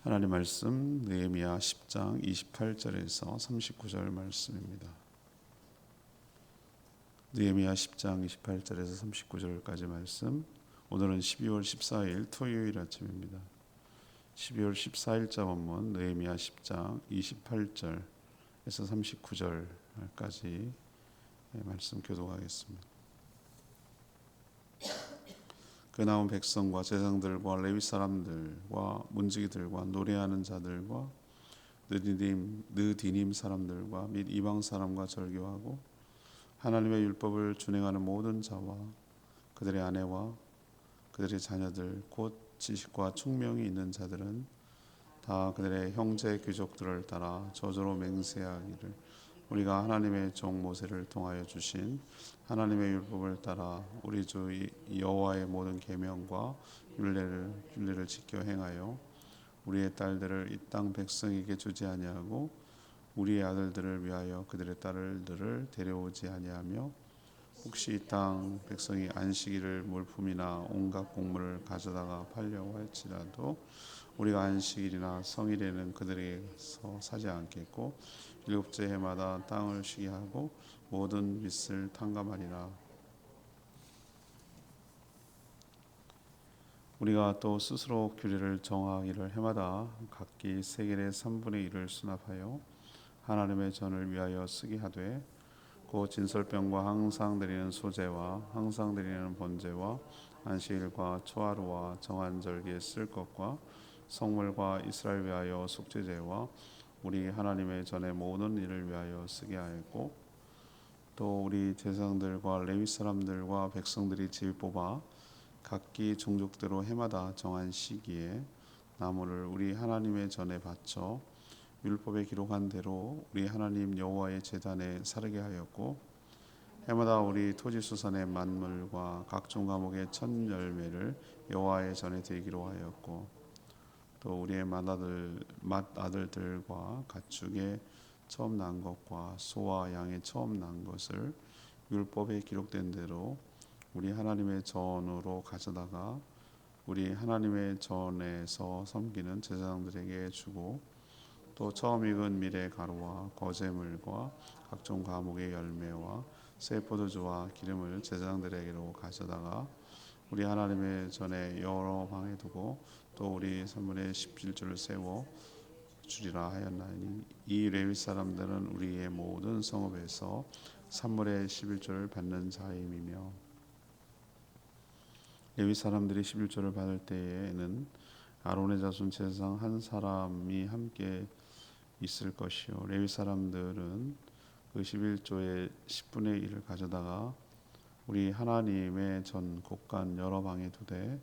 하나님 말씀 느헤미야 10장 28절에서 39절 말씀입니다. 느헤미야 10장 28절에서 39절까지 말씀. 오늘은 12월 14일 토요일 아침입니다. 12월 14일자 본문 느헤미야 10장 28절에서 39절까지 말씀 교독하겠습니다. 그 나온 백성과 제사장들과 레위 사람들과 문지기들과 노래하는 자들과 느디님 사람들과 및 이방 사람과 절교하고 하나님의 율법을 준행하는 모든 자와 그들의 아내와 그들의 자녀들 곧 지식과 총명이 있는 자들은 다 그들의 형제 귀족들을 따라 저주로 맹세하기를 우리가 하나님의 종 모세를 통하여 주신 하나님의 율법을 따라 우리 주 여호와의 모든 계명과 율례를 지켜 행하여 우리의 딸들을 이 땅 백성에게 주지 아니하고 우리의 아들들을 위하여 그들의 딸들을 데려오지 아니하며 혹시 이 땅 백성이 안식일을 물품이나 온갖 곡물을 가져다가 팔려고 할지라도 우리가 안식일이나 성일에는 그들에게서 사지 않겠고 일곱째 해마다 땅을 쉬게 하고 모든 빚을 탕감하리라. 우리가 또 스스로 규례를 정하기를 해마다 각기 세겔의 3분의 1을 수납하여 하나님의 전을 위하여 쓰게 하되 곧 진설병과 항상 드리는 소제와 항상 드리는 번제와 안식일과 초하루와 정한 절기에 쓸 것과 성물과 이스라엘 위하여 속죄제와 우리 하나님의 전의 모든 일을 위하여 쓰게 하였고 또 우리 제사장들과 레위 사람들과 백성들이 질 뽑아 각기 종족대로 해마다 정한 시기에 나무를 우리 하나님의 전에 바쳐 율법에 기록한 대로 우리 하나님 여호와의 제단에 사르게 하였고 해마다 우리 토지수산의 만물과 각종 과목의 첫 열매를 여호와의 전에 드리기로 하였고 또 우리의 맏아들들과 가축의 처음 난 것과 소와 양의 처음 난 것을 율법에 기록된 대로 우리 하나님의 전으로 가져다가 우리 하나님의 전에서 섬기는 제사장들에게 주고 또 처음 익은 밀의 가루와 거제물과 각종 과목의 열매와 새 포도주와 기름을 제사장들에게로 가져다가 우리 하나님의 전에 여러 방에 두고 또 우리 선문에 17줄을 세워 주리라 하였나니 이 레위 사람들은 우리의 모든 성읍에서 산물의 11조를 받는 자임이며 레위 사람들이 11조를 받을 때에는 아론의 자손 제사장 한 사람이 함께 있을 것이요 레위 사람들은 그 11조의 10분의 1을 가져다가 우리 하나님의 전 곡간 여러 방에 두되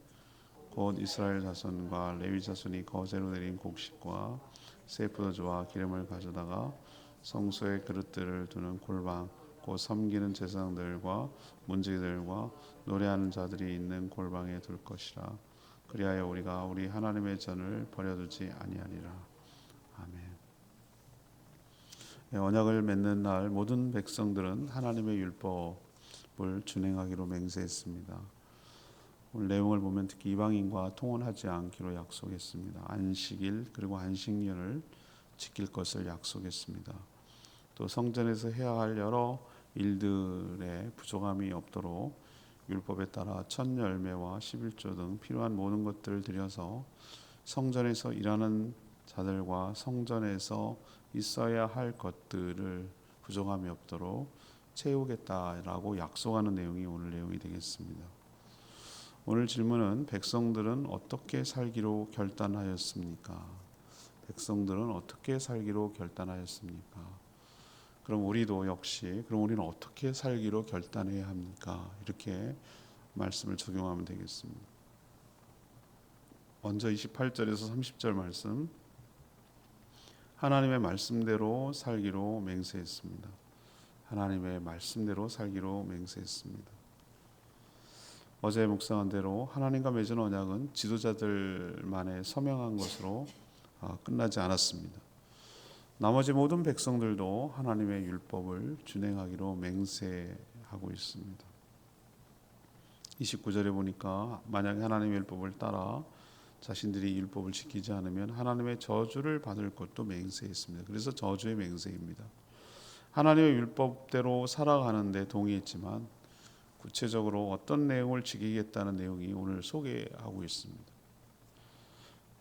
곧 이스라엘 자손과 레위 자손이 거제로 내린 곡식과 새 포도주와 기름을 가져다가 성소의 그릇들을 두는 골방 곧 섬기는 제사장들과 문지기들과 노래하는 자들이 있는 골방에 둘 것이라. 그리하여 우리가 우리 하나님의 전을 버려두지 아니하리라. 아멘. 언약을 맺는 날 모든 백성들은 하나님의 율법을 준행하기로 맹세했습니다. 오늘 내용을 보면 특히 이방인과 통혼하지 않기로 약속했습니다. 안식일 그리고 안식년을 지킬 것을 약속했습니다. 또 성전에서 해야 할 여러 일들에 부족함이 없도록 율법에 따라 첫 열매와 11조 등 필요한 모든 것들을 들여서 성전에서 일하는 자들과 성전에서 있어야 할 것들을 부족함이 없도록 채우겠다라고 약속하는 내용이 오늘 내용이 되겠습니다. 오늘 질문은 백성들은 어떻게 살기로 결단하였습니까? 백성들은 어떻게 살기로 결단하였습니까? 그럼 우리도 역시 그럼 우리는 어떻게 살기로 결단해야 합니까? 이렇게 말씀을 적용하면 되겠습니다. 먼저 28절에서 30절 말씀 하나님의 말씀대로 살기로 맹세했습니다. 하나님의 말씀대로 살기로 맹세했습니다. 어제 묵상한 대로 하나님과 맺은 언약은 지도자들만의 서명한 것으로 끝나지 않았습니다. 나머지 모든 백성들도 하나님의 율법을 준행하기로 맹세하고 있습니다. 29절에 보니까 만약에 하나님의 율법을 따라 자신들이 율법을 지키지 않으면 하나님의 저주를 받을 것도 맹세했습니다. 그래서 저주의 맹세입니다. 하나님의 율법대로 살아가는데 동의했지만 구체적으로 어떤 내용을 지키겠다는 내용이 오늘 소개하고 있습니다.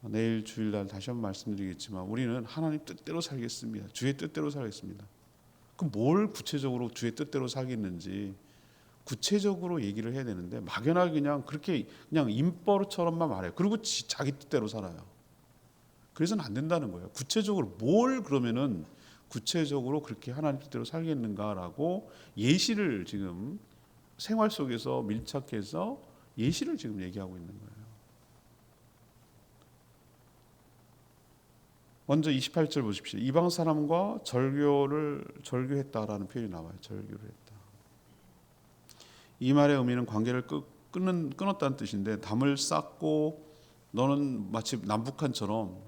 내일 주일날 다시 한번 말씀드리겠지만 우리는 하나님 뜻대로 살겠습니다. 주의 뜻대로 살겠습니다. 그럼 뭘 구체적으로 주의 뜻대로 살겠는지 구체적으로 얘기를 해야 되는데 막연하게 그냥 그렇게 그냥 입버릇처럼만 말해요. 그리고 자기 뜻대로 살아요. 그래서는 안 된다는 거예요. 구체적으로 뭘 그러면은 구체적으로 그렇게 하나님 뜻대로 살겠는가라고 예시를 지금 생활 속에서 밀착해서 예시를 지금 얘기하고 있는 거예요. 먼저 28절 보십시오. 이방 사람과 절교했다라는 표현이 나와요. 절교를 했다. 이 말의 의미는 관계를 끊었다는 뜻인데 담을 쌓고 너는 마치 남북한처럼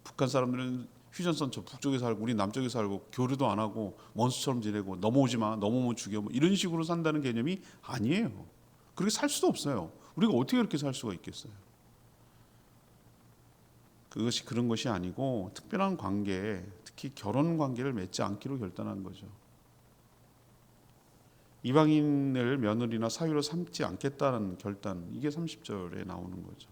북한 사람들은 휴전선 저 북쪽에 살고 우리 남쪽에 살고 교류도 안 하고 원수처럼 지내고 넘어오지 마, 넘어오면 죽여 뭐 이런 식으로 산다는 개념이 아니에요. 그렇게 살 수도 없어요. 우리가 어떻게 그렇게 살 수가 있겠어요? 그것이 그런 것이 아니고 특별한 관계, 특히 결혼 관계를 맺지 않기로 결단한 거죠. 이방인을 며느리나 사위로 삼지 않겠다는 결단, 이게 30절에 나오는 거죠.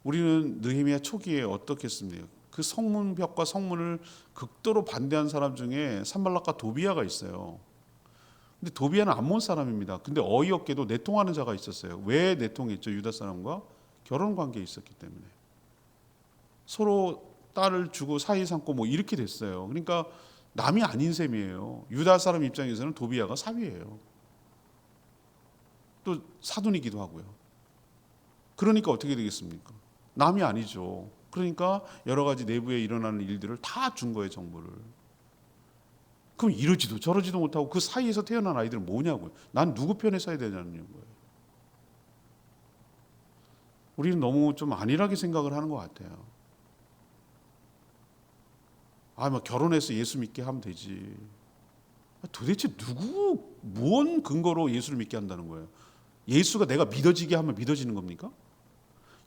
우리는 느헤미야 초기에 어떻게 했습니까? 그 성문벽과 성문을 극도로 반대한 사람 중에 산발락과 도비아가 있어요. 근데 도비아는 암몬 사람입니다. 근데 어이없게도 내통하는 자가 있었어요. 왜 내통했죠? 유다 사람과 결혼 관계에 있었기 때문에 서로 딸을 주고 사이 삼고 뭐 이렇게 됐어요. 그러니까 남이 아닌 셈이에요. 유다 사람 입장에서는 도비아가 사위예요. 또 사돈이기도 하고요. 그러니까 어떻게 되겠습니까? 남이 아니죠. 그러니까 여러 가지 내부에 일어나는 일들을 다 준 거예요, 정보를. 그럼 이러지도 저러지도 못하고 그 사이에서 태어난 아이들은 뭐냐고요. 난 누구 편에 서야 되냐는 거예요. 우리는 너무 좀 안일하게 생각을 하는 것 같아요. 뭐 결혼해서 예수 믿게 하면 되지. 도대체 무언 근거로 예수를 믿게 한다는 거예요? 예수가 내가 믿어지게 하면 믿어지는 겁니까?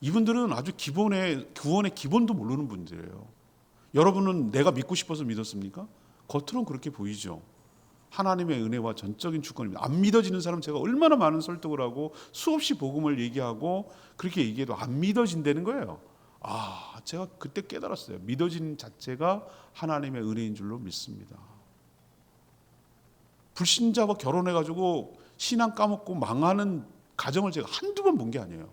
이분들은 아주 기본의 구원의 기본도 모르는 분들이에요. 여러분은 내가 믿고 싶어서 믿었습니까? 겉으로는 그렇게 보이죠. 하나님의 은혜와 전적인 주권입니다. 안 믿어지는 사람 제가 얼마나 많은 설득을 하고 수없이 복음을 얘기하고 그렇게 얘기해도 안 믿어진다는 거예요. 제가 그때 깨달았어요. 믿어지는 자체가 하나님의 은혜인 줄로 믿습니다. 불신자와 결혼해가지고 신앙 까먹고 망하는 가정을 제가 한두 번 본 게 아니에요.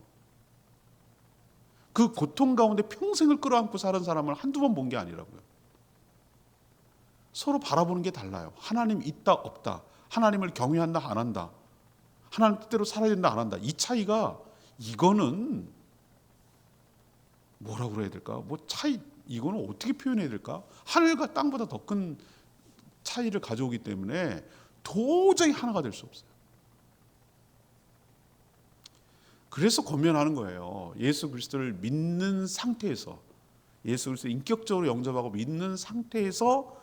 그 고통 가운데 평생을 끌어안고 사는 사람을 한두 번 본 게 아니라고요. 서로 바라보는 게 달라요. 하나님 있다 없다, 하나님을 경외한다 안 한다, 하나님 뜻대로 살아야 된다 안 한다, 이 차이가 이거는 뭐라고 그래야 될까? 이거는 어떻게 표현해야 될까? 하늘과 땅보다 더 큰 차이를 가져오기 때문에 도저히 하나가 될 수 없어요. 그래서 권면하는 거예요. 예수 그리스도를 믿는 상태에서, 예수 그리스도 인격적으로 영접하고 믿는 상태에서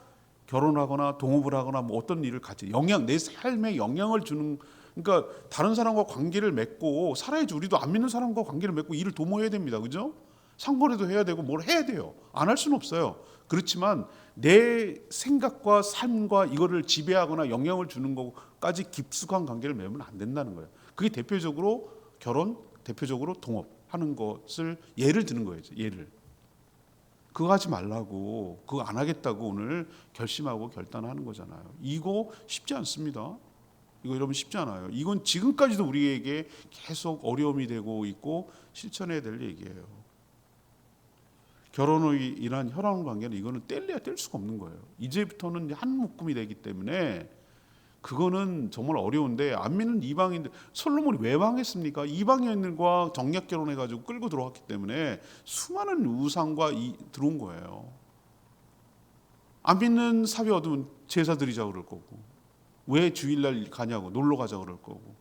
결혼하거나 동업을 하거나 뭐 어떤 일을 같이 내 삶에 영향을 주는, 그러니까 다른 사람과 관계를 맺고 살아야지. 우리도 안 믿는 사람과 관계를 맺고 일을 도모해야 됩니다. 그죠? 상거래도 해야 되고 뭘 해야 돼요. 안 할 수는 없어요. 그렇지만 내 생각과 삶과 이거를 지배하거나 영향을 주는 것까지 깊숙한 관계를 맺으면 안 된다는 거예요. 그게 대표적으로 결혼, 대표적으로 동업하는 것을 예를 드는 거예요. 예를. 그거 하지 말라고, 그거 안 하겠다고 오늘 결심하고 결단하는 거잖아요. 이거 쉽지 않습니다. 이거 여러분 쉽지 않아요. 이건 지금까지도 우리에게 계속 어려움이 되고 있고 실천해야 될 얘기예요. 결혼으로 인한 혈연 관계는 이거는 뗄래야 뗄 수가 없는 거예요. 이제부터는 한 묶음이 되기 때문에 그거는 정말 어려운데, 안 믿는 이방인들, 솔로몬이 왜 망했습니까? 이방인들과 정략 결혼해가지고 끌고 들어왔기 때문에 수많은 우상과 들어온 거예요. 안 믿는 사위 얻으면 제사 드리자고 그럴 거고, 왜 주일날 가냐고, 놀러 가자고 그럴 거고,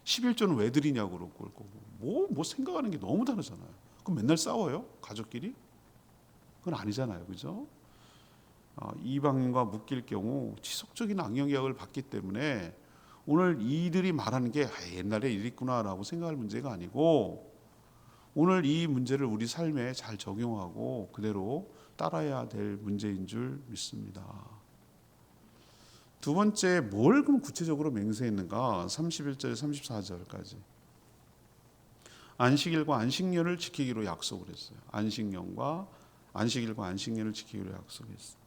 11조는 왜 드리냐고 그럴 거고, 뭐 생각하는 게 너무 다르잖아요. 그럼 맨날 싸워요? 가족끼리? 그건 아니잖아요. 그죠? 이방인과 묶일 경우 지속적인 악영향을 받기 때문에 오늘 이들이 말하는 게 옛날에 이랬구나라고 생각할 문제가 아니고, 오늘 이 문제를 우리 삶에 잘 적용하고 그대로 따라야 될 문제인 줄 믿습니다. 두 번째, 뭘 그럼 구체적으로 맹세했는가? 31절 34절까지. 안식일과 안식년을 지키기로 약속을 했어요. 안식일과 안식년을 지키기로 약속했어요.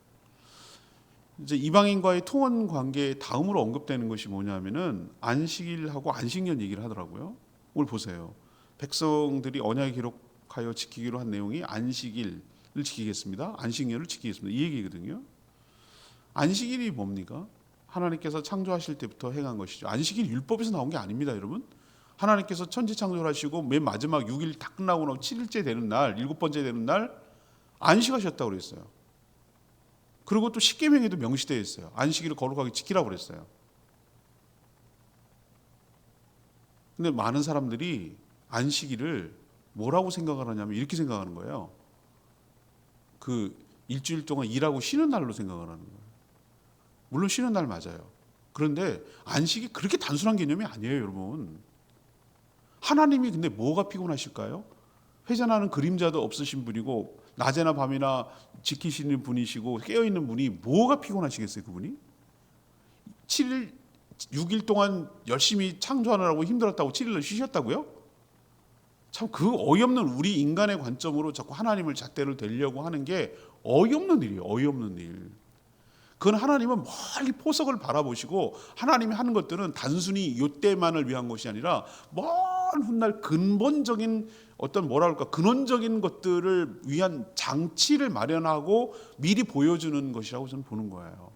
이제 이방인과의 통원 관계에 다음으로 언급되는 것이 뭐냐면은 안식일하고 안식년 얘기를 하더라고요. 오늘 보세요. 백성들이 언약에 기록하여 지키기로 한 내용이 안식일을 지키겠습니다. 안식년을 지키겠습니다. 이 얘기거든요. 안식일이 뭡니까? 하나님께서 창조하실 때부터 행한 것이죠. 안식일 율법에서 나온 게 아닙니다, 여러분. 하나님께서 천지 창조를 하시고 맨 마지막 6일 다 끝나고 나면 7일째 되는 날, 7번째 되는 날 안식하셨다고 그랬어요. 그리고 또 십계명에도 명시되어 있어요. 안식일을 거룩하게 지키라고 그랬어요. 근데 많은 사람들이 안식일을 뭐라고 생각을 하냐면 이렇게 생각하는 거예요. 그 일주일 동안 일하고 쉬는 날로 생각을 하는 거예요. 물론 쉬는 날 맞아요. 그런데 안식이 그렇게 단순한 개념이 아니에요, 여러분. 하나님이 근데 뭐가 피곤하실까요? 회전하는 그림자도 없으신 분이고 낮에나 밤이나 지키시는 분이시고 깨어있는 분이 뭐가 피곤하시겠어요, 그분이? 7일, 6일 동안 열심히 창조하느라고 힘들었다고 7일을 쉬셨다고요? 참 그 어이없는 우리 인간의 관점으로 자꾸 하나님을 잣대로 대려고 하는 게 어이없는 일이에요, 어이없는 일. 그건 하나님은 멀리 포석을 바라보시고 하나님이 하는 것들은 단순히 이때만을 위한 것이 아니라 먼 훗날 근본적인 어떤 뭐랄까 근원적인 것들을 위한 장치를 마련하고 미리 보여주는 것이라고 저는 보는 거예요.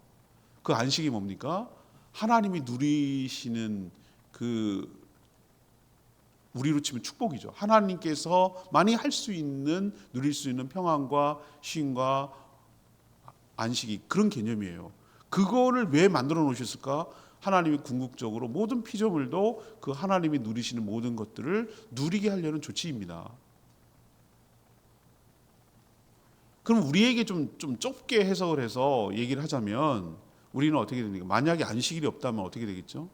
그 안식이 뭡니까? 하나님이 누리시는 그 우리로 치면 축복이죠. 하나님께서 많이 할 수 있는 누릴 수 있는 평안과 쉼과 안식이 그런 개념이에요. 그거를 왜 만들어 놓으셨을까? 하나님이 궁극적으로 모든 피조물도 그 하나님이 누리시는 모든 것들을 누리게 하려는 조치입니다. 그럼 우리에게 좀 좁게 해석을 해서 얘기를 하자면 우리는 어떻게 됩니까? 만약에 안식일이 없다면 어떻게 되겠죠?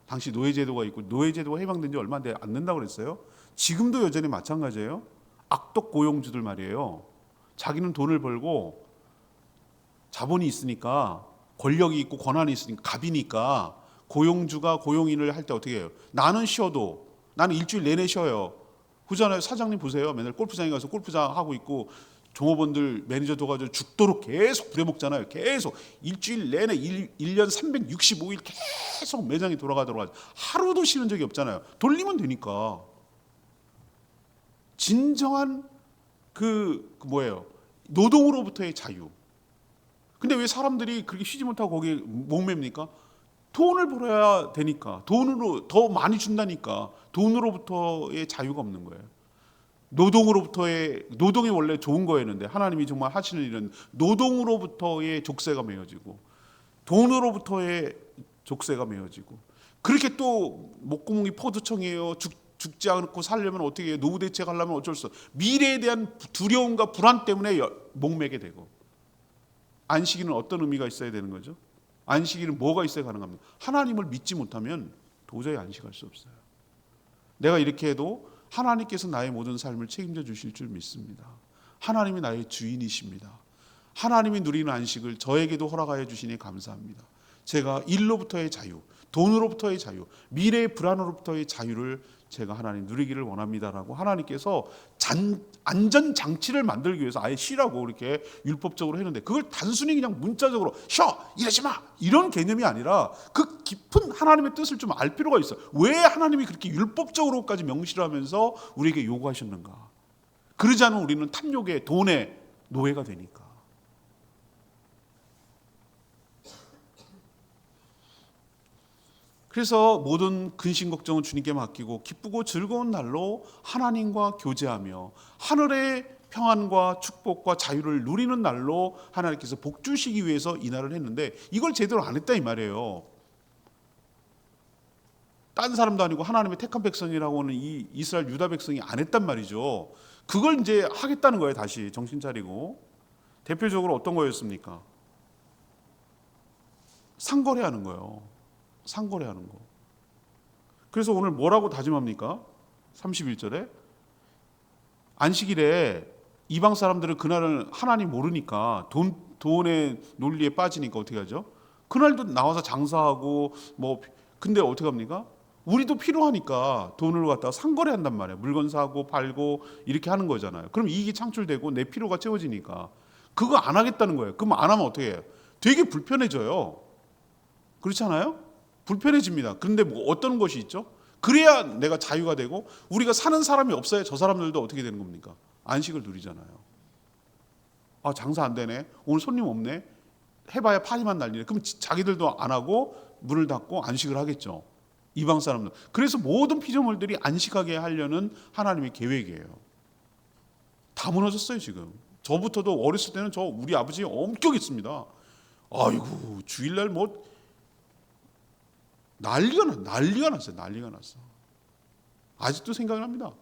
당시 노예제도가 있고 노예제도가 해방된 지 얼마 안 된다고 그랬어요. 지금도 여전히 마찬가지예요. 악덕 고용주들 말이에요. 자기는 돈을 벌고 자본이 있으니까 권력이 있고 권한이 있으니까 갑이니까 고용주가 고용인을 할 때 어떻게 해요? 나는 쉬어도 나는 일주일 내내 쉬어요. 그잖아요. 사장님 보세요. 맨날 골프장에 가서 골프장 하고 있고 종업원들 매니저 도와줘 죽도록 계속 부려먹잖아요. 계속 일주일 내내 1년 365일 계속 매장이 돌아가도록 하죠. 하루도 쉬는 적이 없잖아요. 돌리면 되니까. 진정한 뭐예요? 노동으로부터의 자유. 근데 왜 사람들이 그렇게 쉬지 못하고 거기에 목맵니까? 돈을 벌어야 되니까. 돈으로 더 많이 준다니까. 돈으로부터의 자유가 없는 거예요. 노동이 원래 좋은 거였는데 하나님이 정말 하시는 일은 노동으로부터의 족쇄가 메어지고 돈으로부터의 족쇄가 메어지고 그렇게 또 목구멍이 포도청이에요. 죽지 않고 살려면 어떻게 해요? 노후 대책하려면 어쩔 수 없어요. 미래에 대한 두려움과 불안 때문에 목매게 되고 안식일은 어떤 의미가 있어야 되는 거죠? 안식일은 뭐가 있어야 가능합니까? 하나님을 믿지 못하면 도저히 안식할 수 없어요. 내가 이렇게 해도 하나님께서 나의 모든 삶을 책임져 주실 줄 믿습니다. 하나님이 나의 주인이십니다. 하나님이 누리는 안식을 저에게도 허락하여 주시니 감사합니다. 제가 일로부터의 자유, 돈으로부터의 자유, 미래의 불안으로부터의 자유를 제가 하나님 누리기를 원합니다라고 하나님께서 안전 장치를 만들기 위해서 아예 쉬라고 이렇게 율법적으로 했는데 그걸 단순히 그냥 문자적으로 쉬어 이러지 마 이런 개념이 아니라 그 깊은 하나님의 뜻을 좀 알 필요가 있어. 왜 하나님이 그렇게 율법적으로까지 명시를 하면서 우리에게 요구하셨는가? 그러지 않으면 우리는 탐욕의 돈의 노예가 되니까. 그래서 모든 근심 걱정은 주님께 맡기고 기쁘고 즐거운 날로 하나님과 교제하며 하늘의 평안과 축복과 자유를 누리는 날로 하나님께서 복 주시기 위해서 이 날을 했는데 이걸 제대로 안 했다 이 말이에요. 딴 사람도 아니고 하나님의 택한 백성이라고 하는 이 이스라엘 유다 백성이 안 했단 말이죠. 그걸 이제 하겠다는 거예요. 다시 정신 차리고. 대표적으로 어떤 거였습니까? 상거래하는 거예요. 상거래하는 거. 그래서 오늘 뭐라고 다짐합니까? 31절에 안식일에 이방 사람들은 그날은 하나님 모르니까 돈의 논리에 빠지니까 어떻게 하죠? 그날도 나와서 장사하고 뭐 근데 어떻게 합니까? 우리도 필요하니까 돈을 갖다가 상거래한단 말이에요. 물건 사고 팔고 이렇게 하는 거잖아요. 그럼 이익이 창출되고 내 필요가 채워지니까 그거 안 하겠다는 거예요. 그럼 안 하면 어떻게 해요? 되게 불편해져요. 그렇잖아요? 불편해집니다. 그런데 뭐 어떤 것이 있죠? 그래야 내가 자유가 되고 우리가 사는 사람이 없어야 저 사람들도 어떻게 되는 겁니까? 안식을 누리잖아요. 아, 장사 안 되네. 오늘 손님 없네. 해봐야 파리만 날리네. 그럼 자기들도 안 하고 문을 닫고 안식을 하겠죠. 이방 사람들. 그래서 모든 피조물들이 안식하게 하려는 하나님의 계획이에요. 다 무너졌어요 지금. 저부터도 어렸을 때는 우리 아버지 엄격했습니다. 아이고 주일날 뭐 난리가 났어요. 난리가 났어. 아직도 생각납니다.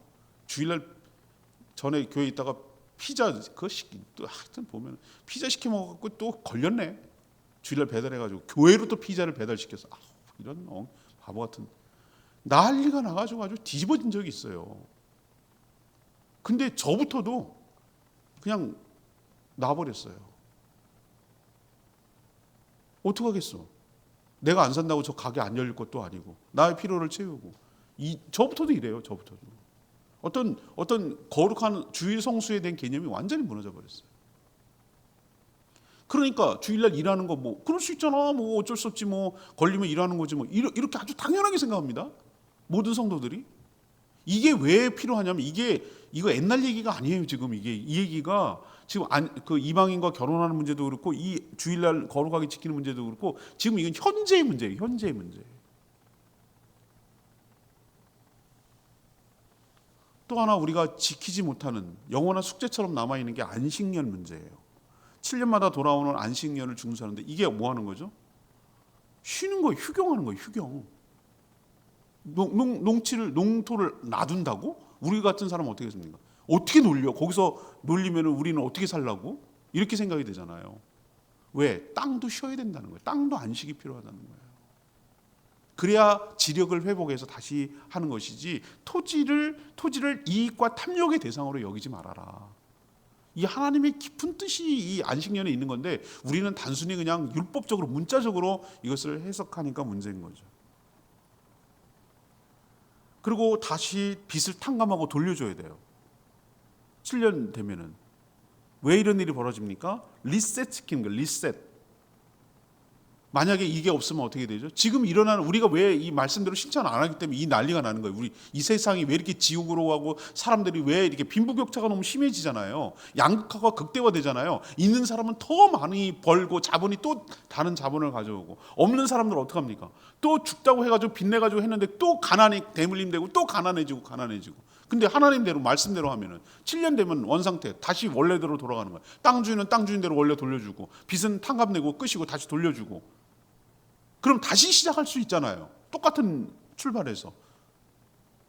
주일날 전에 교회에 있다가 피자 그거 또 하여튼 보면 피자 시켜 먹었고 또 걸렸네. 주일날 배달해가지고 교회로 또 피자를 배달시켜서 이런 바보 같은 난리가 나가지고 아주 뒤집어진 적이 있어요. 근데 저부터도 그냥 놔버렸어요. 어떡하겠어. 내가 안 산다고 저 가게 안 열릴 것도 아니고 나의 필요를 채우고 저부터도 이래요. 저부터도 어떤 거룩한 주일 성수에 대한 개념이 완전히 무너져 버렸어요. 그러니까 주일날 일하는 거 뭐 그럴 수 있잖아. 뭐 어쩔 수 없지 뭐 걸리면 일하는 거지 뭐 이렇게 아주 당연하게 생각합니다. 모든 성도들이. 이게 왜 필요하냐면 이거 옛날 얘기가 아니에요. 지금 이 얘기가 지금 그 이방인과 결혼하는 문제도 그렇고 이 주일날 거룩하게 지키는 문제도 그렇고 지금 이건 현재의 문제예요. 현재의 문제. 또 하나 우리가 지키지 못하는 영원한 숙제처럼 남아있는 게 안식년 문제예요. 7년마다 돌아오는 안식년을 중수하는데 이게 뭐 하는 거죠? 쉬는 거예요. 휴경하는 거예요. 휴경. 농토를 놔둔다고? 우리 같은 사람은 어떻게 했습니까? 어떻게 놀려? 거기서 놀리면 우리는 어떻게 살라고? 이렇게 생각이 되잖아요. 왜? 땅도 쉬어야 된다는 거예요. 땅도 안식이 필요하다는 거예요. 그래야 지력을 회복해서 다시 하는 것이지 토지를 이익과 탐욕의 대상으로 여기지 말아라. 이 하나님의 깊은 뜻이 이 안식년에 있는 건데 우리는 단순히 그냥 율법적으로 문자적으로 이것을 해석하니까 문제인 거죠. 그리고 다시 빚을 탕감하고 돌려줘야 돼요. 7년 되면은. 왜 이런 일이 벌어집니까? 리셋 시키는 거예요. 리셋. 만약에 이게 없으면 어떻게 되죠? 지금 일어나는 우리가 왜 이 말씀대로 실천 안 하기 때문에 이 난리가 나는 거예요. 우리 이 세상이 왜 이렇게 지옥으로 가고 사람들이 왜 이렇게 빈부격차가 너무 심해지잖아요. 양극화가 극대화되잖아요. 있는 사람은 더 많이 벌고 자본이 또 다른 자본을 가져오고 없는 사람들은 어떻게 합니까? 또 죽다고 해가지고 빚내가지고 했는데 또 가난이 대물림되고 또 가난해지고. 근데 하나님대로 말씀대로 하면은 7년 되면 원상태 다시 원래대로 돌아가는 거예요. 땅 주인은 땅 주인대로 원래 돌려주고 빚은 탕감내고 끄시고 다시 돌려주고. 그럼 다시 시작할 수 있잖아요. 똑같은 출발에서.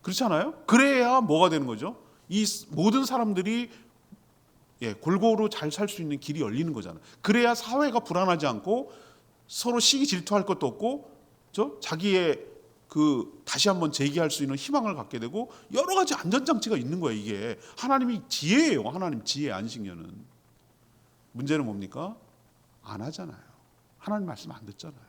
그렇지 않아요? 그래야 뭐가 되는 거죠? 이 모든 사람들이 골고루 잘 살 수 있는 길이 열리는 거잖아요. 그래야 사회가 불안하지 않고 서로 시기 질투할 것도 없고 자기의 다시 한번 재기할 수 있는 희망을 갖게 되고 여러 가지 안전장치가 있는 거예요. 이게 하나님이 지혜예요. 하나님 지혜 안식년은. 문제는 뭡니까? 안 하잖아요. 하나님 말씀 안 듣잖아요.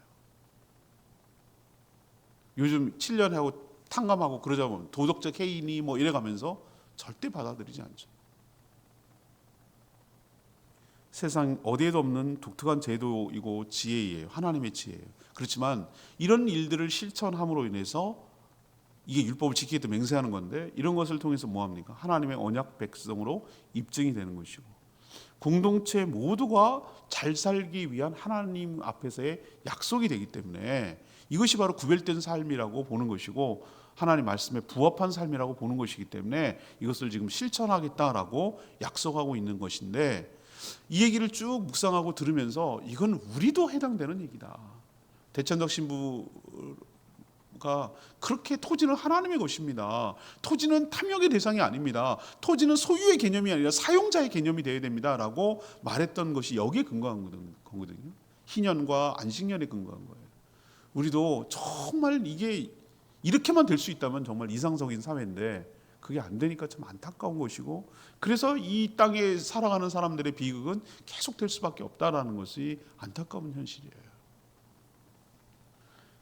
요즘 7년 하고 탕감하고 그러자 보면 도덕적 해이니 뭐 이래가면서 절대 받아들이지 않죠. 세상 어디에도 없는 독특한 제도이고 지혜예요. 하나님의 지혜예요. 그렇지만 이런 일들을 실천함으로 인해서 이게 율법을 지키겠다 맹세하는 건데 이런 것을 통해서 뭐합니까? 하나님의 언약 백성으로 입증이 되는 것이고 공동체 모두가 잘 살기 위한 하나님 앞에서의 약속이 되기 때문에 이것이 바로 구별된 삶이라고 보는 것이고 하나님 말씀에 부합한 삶이라고 보는 것이기 때문에 이것을 지금 실천하겠다라고 약속하고 있는 것인데 이 얘기를 쭉 묵상하고 들으면서 이건 우리도 해당되는 얘기다. 대천덕 신부가 그렇게 토지는 하나님의 것입니다. 토지는 탐욕의 대상이 아닙니다. 토지는 소유의 개념이 아니라 사용자의 개념이 되어야 됩니다라고 말했던 것이 여기에 근거한 거거든요. 희년과 안식년에 근거한 거예요. 우리도 정말 이게 이렇게만 될 수 있다면 정말 이상적인 사회인데 그게 안 되니까 참 안타까운 것이고, 그래서 이 땅에 살아가는 사람들의 비극은 계속될 수밖에 없다라는 것이 안타까운 현실이에요.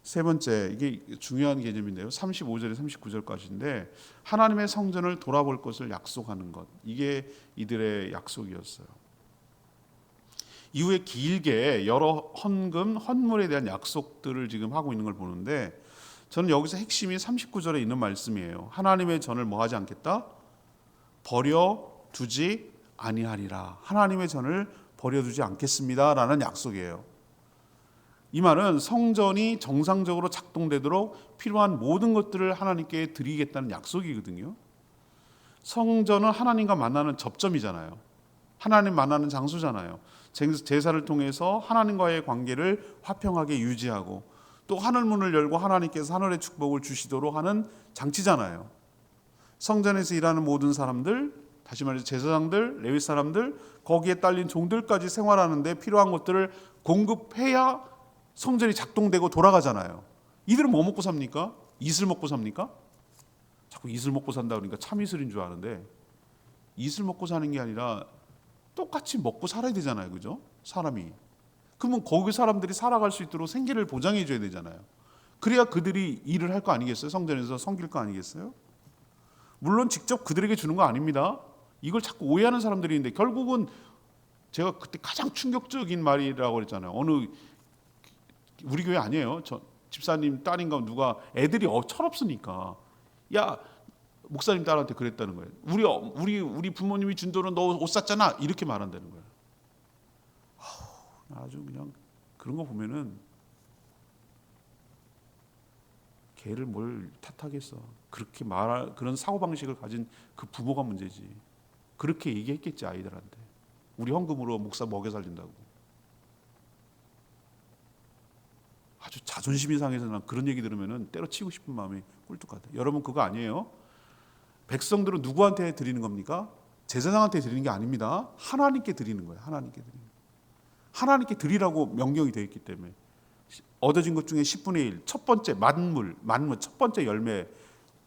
세 번째, 이게 중요한 개념인데요. 35절에 39절까지인데 하나님의 성전을 돌아볼 것을 약속하는 것. 이게 이들의 약속이었어요. 이후에 길게 여러 헌금, 헌물에 대한 약속들을 지금 하고 있는 걸 보는데, 저는 여기서 핵심이 39절에 있는 말씀이에요. 하나님의 전을 뭐 하지 않겠다? 버려두지 아니하리라. 하나님의 전을 버려두지 않겠습니다 라는 약속이에요. 이 말은 성전이 정상적으로 작동되도록 필요한 모든 것들을 하나님께 드리겠다는 약속이거든요. 성전은 하나님과 만나는 접점이잖아요. 하나님 만나는 장소잖아요. 제사를 통해서 하나님과의 관계를 화평하게 유지하고, 또 하늘문을 열고 하나님께서 하늘의 축복을 주시도록 하는 장치잖아요. 성전에서 일하는 모든 사람들, 다시 말해서 제사장들, 레위 사람들, 거기에 딸린 종들까지 생활하는데 필요한 것들을 공급해야 성전이 작동되고 돌아가잖아요. 이들은 뭐 먹고 삽니까? 이슬 먹고 삽니까? 자꾸 이슬 먹고 산다 그러니까 참이슬인 줄 아는데, 이슬 먹고 사는 게 아니라 똑같이 먹고 살아야 되잖아요. 그죠? 사람이. 그러면 거기 사람들이 살아갈 수 있도록 생계를 보장해 줘야 되잖아요. 그래야 그들이 일을 할 거 아니겠어요? 성전에서 섬길 거 아니겠어요? 물론 직접 그들에게 주는 거 아닙니다. 이걸 자꾸 오해하는 사람들이 있는데, 결국은 제가 그때 가장 충격적인 말이라고 그랬잖아요. 어느 우리 교회 아니에요. 저 집사님 딸인가 누가 애들이 철없으니까, 야 목사님 딸한테 그랬다는 거예요. 우리 부모님이 준 돈은 너 옷 샀잖아, 이렇게 말한다는 거예요. 아주 그냥 그런 거 보면은 걔를 뭘 탓하겠어. 그렇게 그런 사고 방식을 가진 그 부모가 문제지. 그렇게 얘기했겠지 아이들한테. 우리 헌금으로 목사 먹여 살린다고. 아주 자존심이 상해서 난 그런 얘기 들으면은 때려치고 싶은 마음이 꿀뚝 같아. 여러분 그거 아니에요. 백성들은 누구한테 드리는 겁니까? 제사장한테 드리는 게 아닙니다. 하나님께 드리는 거예요. 하나님께 드리는 거예요. 하나님께 드리라고 명령이 되어 있기 때문에 얻어진 것 중에 10분의 1, 첫 번째 만물 첫 번째 열매,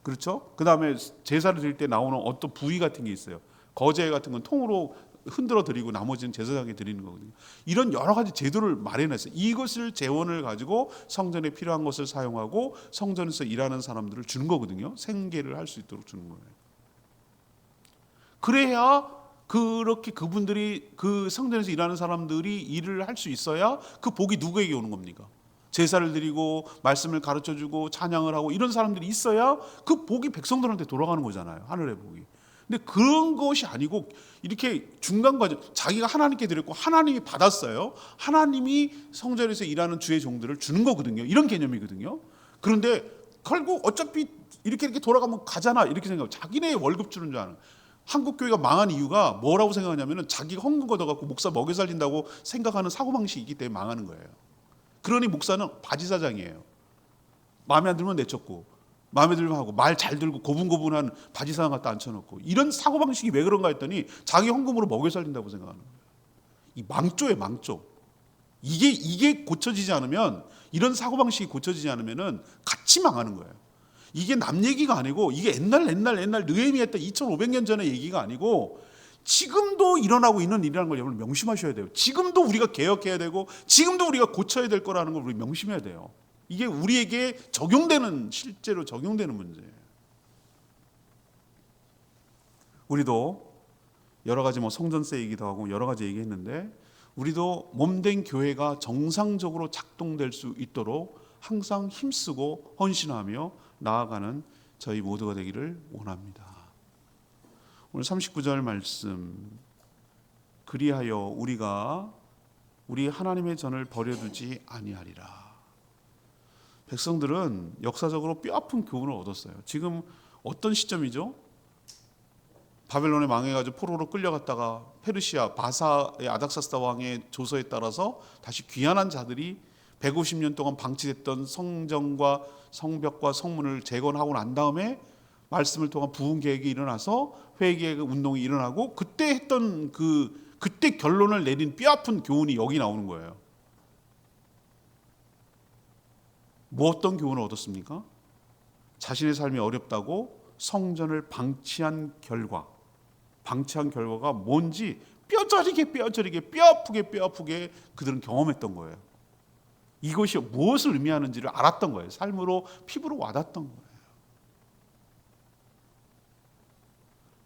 그렇죠? 그 다음에 제사를 드릴 때 나오는 어떤 부위 같은 게 있어요. 거제 같은 건 통으로 흔들어 드리고 나머지는 제사장에 드리는 거거든요. 이런 여러 가지 제도를 마련했어요. 이것을 재원을 가지고 성전에 필요한 것을 사용하고 성전에서 일하는 사람들을 주는 거거든요. 생계를 할 수 있도록 주는 거예요. 그래야 그렇게 그분들이 그 성전에서 일하는 사람들이 일을 할 수 있어야 그 복이 누구에게 오는 겁니까? 제사를 드리고 말씀을 가르쳐주고 찬양을 하고 이런 사람들이 있어야 그 복이 백성들한테 돌아가는 거잖아요. 하늘의 복이. 근데 그런 것이 아니고 이렇게 중간 과정, 자기가 하나님께 드렸고 하나님이 받았어요. 하나님이 성전에서 일하는 주의 종들을 주는 거거든요. 이런 개념이거든요. 그런데 결국 어차피 이렇게 돌아가면 가잖아 이렇게 생각하고 자기네 월급 주는 줄 아는. 한국 교회가 망한 이유가 뭐라고 생각하냐면은 자기가 헌금 걷어갖고 목사 먹여 살린다고 생각하는 사고방식이 있기 때문에 망하는 거예요. 그러니 목사는 바지사장이에요. 마음에 안 들면 내쫓고, 마음에 들면 하고, 말 잘 들고 고분고분한 바지사장 갖다 앉혀놓고, 이런 사고방식이 왜 그런가 했더니 자기 헌금으로 먹여 살린다고 생각하는 거예요. 이 망조예요, 망조. 이게 고쳐지지 않으면, 이런 사고방식이 고쳐지지 않으면 같이 망하는 거예요. 이게 남 얘기가 아니고, 이게 옛날 느헤미야 때 2500년 전의 얘기가 아니고 지금도 일어나고 있는 일이라는 걸 여러분 명심하셔야 돼요. 지금도 우리가 개혁해야 되고 지금도 우리가 고쳐야 될 거라는 걸 우리 명심해야 돼요. 이게 우리에게 실제로 적용되는 문제예요. 우리도 여러 가지 성전세 얘기도 하고 여러 가지 얘기했는데, 우리도 몸된 교회가 정상적으로 작동될 수 있도록 항상 힘쓰고 헌신하며 나아가는 저희 모두가 되기를 원합니다. 오늘 39절 말씀, 그리하여 우리가 우리 하나님의 전을 버려두지 아니하리라. 백성들은 역사적으로 뼈아픈 교훈을 얻었어요. 지금 어떤 시점이죠? 바벨론에 망해가지고 포로로 끌려갔다가 페르시아 바사의 아닥사스다 왕의 조서에 따라서 다시 귀환한 자들이 150년 동안 방치됐던 성전과 성벽과 성문을 재건하고 난 다음에 말씀을 통한 부흥 계획이 일어나서 회개의 운동이 일어나고, 그때 했던 그때 결론을 내린 뼈아픈 교훈이 여기 나오는 거예요. 뭐 어떤 교훈을 얻었습니까? 자신의 삶이 어렵다고 성전을 방치한 결과가 뭔지 뼈저리게 뼈아프게 그들은 경험했던 거예요. 이것이 무엇을 의미하는지를 알았던 거예요. 삶으로 피부로 와닿았던 거예요.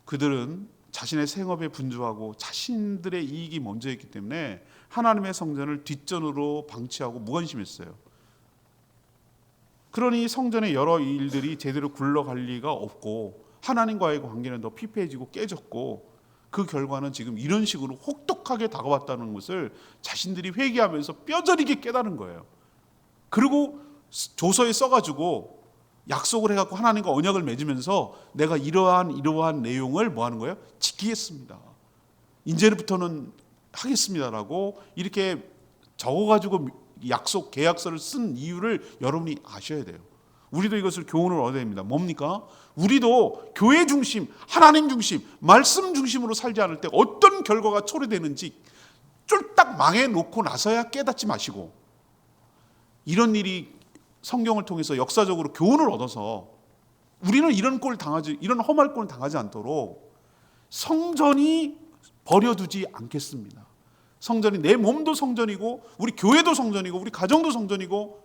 그들은 자신의 생업에 분주하고 자신들의 이익이 먼저였기 때문에 하나님의 성전을 뒷전으로 방치하고 무관심했어요. 그러니 성전의 여러 일들이 제대로 굴러갈 리가 없고 하나님과의 관계는 더 피폐해지고 깨졌고, 그 결과는 지금 이런 식으로 혹독하게 다가왔다는 것을 자신들이 회개하면서 뼈저리게 깨달은 거예요. 그리고 조서에 써가지고 약속을 해갖고 하나님과 언약을 맺으면서 내가 이러한 내용을 뭐 하는 거예요? 지키겠습니다. 이제부터는 하겠습니다라고 이렇게 적어가지고 약속 계약서를 쓴 이유를 여러분이 아셔야 돼요. 우리도 이것을 교훈을 얻어야 됩니다. 뭡니까? 우리도 교회 중심, 하나님 중심, 말씀 중심으로 살지 않을 때 어떤 결과가 초래되는지 쫄딱 망해놓고 나서야 깨닫지 마시고, 이런 일이 성경을 통해서 역사적으로 교훈을 얻어서 우리는 이런 험할 꼴을 당하지 않도록 성전이 버려두지 않겠습니다. 성전이 내 몸도 성전이고 우리 교회도 성전이고 우리 가정도 성전이고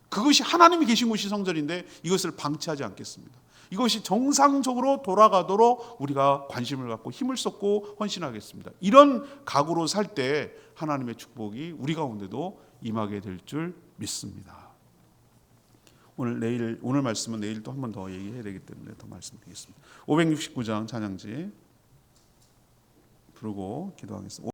그것이 하나님이 계신 곳이 성전인데 이것을 방치하지 않겠습니다. 이것이 정상적으로 돌아가도록 우리가 관심을 갖고 힘을 쏟고 헌신하겠습니다. 이런 각오로 살 때 하나님의 축복이 우리 가운데도 임하게 될 줄 믿습니다. 오늘 말씀은 내일 또 한 번 더 얘기해야 되기 때문에 더 말씀드리겠습니다. 569장 찬양지 부르고 기도하겠습니다.